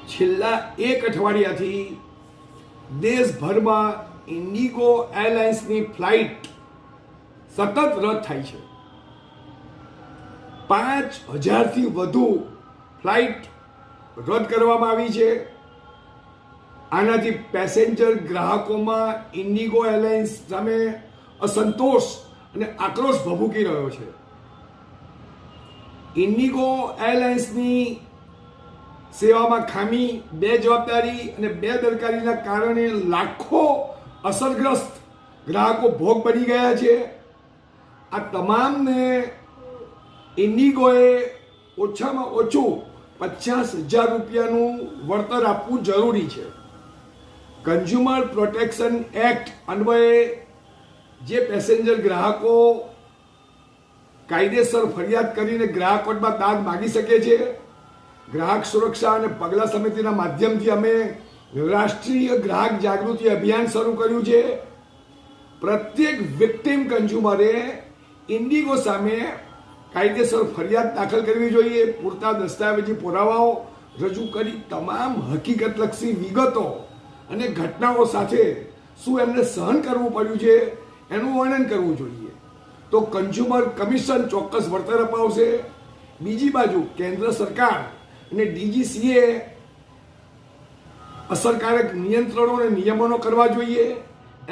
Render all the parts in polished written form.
છેલ્લા એક અઠવાડિયાથી દેશભરમાં ઇન્ડિગો એરલાઇન્સની ફ્લાઇટ સતત રદ થાય છે. 5000થી વધુ ફ્લાઇટ રદ કરવામાં આવી છે. આનાથી પેસેન્જર ગ્રાહકોમાં ઇન્ડિગો એરલાઇન્સ સામે અસંતોષ અને આક્રોશ ભભૂકી રહ્યો છે. ઇન્ડિગો એરલાઇન્સની સેવામાં ખામી, બેજવાબદારી અને બેદરકારીના કારણે લાખો અસરગ્રસ્ત ગ્રાહકો ભોગ બની ગયા છે. આ તમામને ઇન્ડિગોએ ઓછામાં ઓછું 50,000 રૂપિયાનું વળતર આપવું જરૂરી છે. કન્ઝ્યુમર પ્રોટેક્શન એક્ટ અન્વયે જે પેસેન્જર ગ્રાહકો કાયદેસર ફરિયાદ કરીને ગ્રાહક કોર્ટમાં દાદ માગી શકે છે. ગ્રાહક સુરક્ષા અને પગલાં સમિતિના માધ્યમથી અમે રાષ્ટ્રીય ગ્રાહક જાગૃતિ અભિયાન શરૂ કર્યું છે. પ્રત્યેક વિક્ટિમ કન્ઝ્યુમરે ઇન્ડિગો સામે કાયદેસર ફરિયાદ દાખલ કરવી જોઈએ. પૂરતા દસ્તાવેજી પુરાવાઓ રજૂ કરી તમામ હકીકતલક્ષી વિગતો અને ઘટનાઓ સાથે શું એમને સહન કરવું પડ્યું છે એનું વર્ણન કરવું જોઈએ. તો કન્ઝ્યુમર કમિશન ચોક્કસ વળતર અપાવશે. બીજી બાજુ કેન્દ્ર સરકાર અને ડીજીસીએ અસરકારક નિયંત્રણો અને નિયમનો કરવા જોઈએ.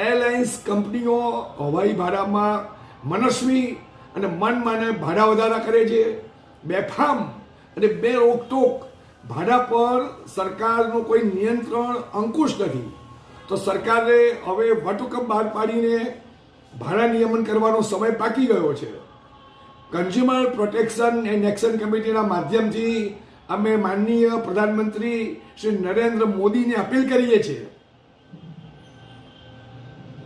એરલાઇન્સ કંપનીઓ હવાઈ ભાડામાં મનસ્વી અને મનમાને ભાડા વધારા કરે છે. બેફામ અને બે રોકટોક ભાડા પર સરકારનું કોઈ નિયંત્રણ અંકુશ નથી. તો સરકારે હવે વટહુકમ બહાર પાડીને ભાડા નિયમન કરવાનો સમય પાકી ગયો છે. કન્ઝ્યુમર પ્રોટેક્શન એન્ડ એક્શન કમિટીના માધ્યમથી અમે માનનીય પ્રધાનમંત્રી શ્રી નરેન્દ્ર મોદીને અપીલ કરીએ છીએ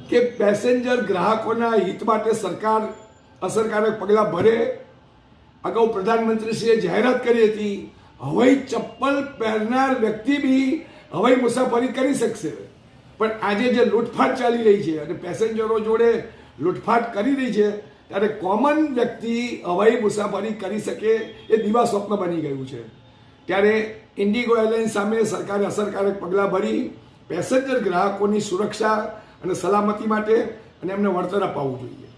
કે પેસેન્જર ગ્રાહકોના હિત માટે સરકાર અસરકારક પગલાં ભરે. અગાઉ પ્રધાનમંત્રીશ્રીએ જાહેરાત કરી હતી હવાઈ ચપ્પલ પહેરનાર વ્યક્તિ બી હવાઈ મુસાફરી કરી શકશે. પણ આજે જે લૂંટફાટ ચાલી રહી છે અને પેસેન્જરો જોડે લૂંટફાટ કરી રહી છે ત્યારે કોમન વ્યક્તિ હવાઈ મુસાફરી કરી શકે એ દિવા સ્વપ્ન બની ગયું છે. ત્યારે ઇન્ડિગો એરલાઇન્સ સામે સરકારે અસરકારક પગલાં ભરી પેસેન્જર ગ્રાહકોની સુરક્ષા અને સલામતી માટે અને એમને વળતર અપાવવું જોઈએ.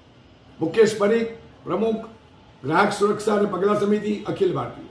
મુકેશ પરીખ, પ્રમુખ ગ્રાહક સુરક્ષા અને પગલાં સમિતિ, અખિલ ભારતીય.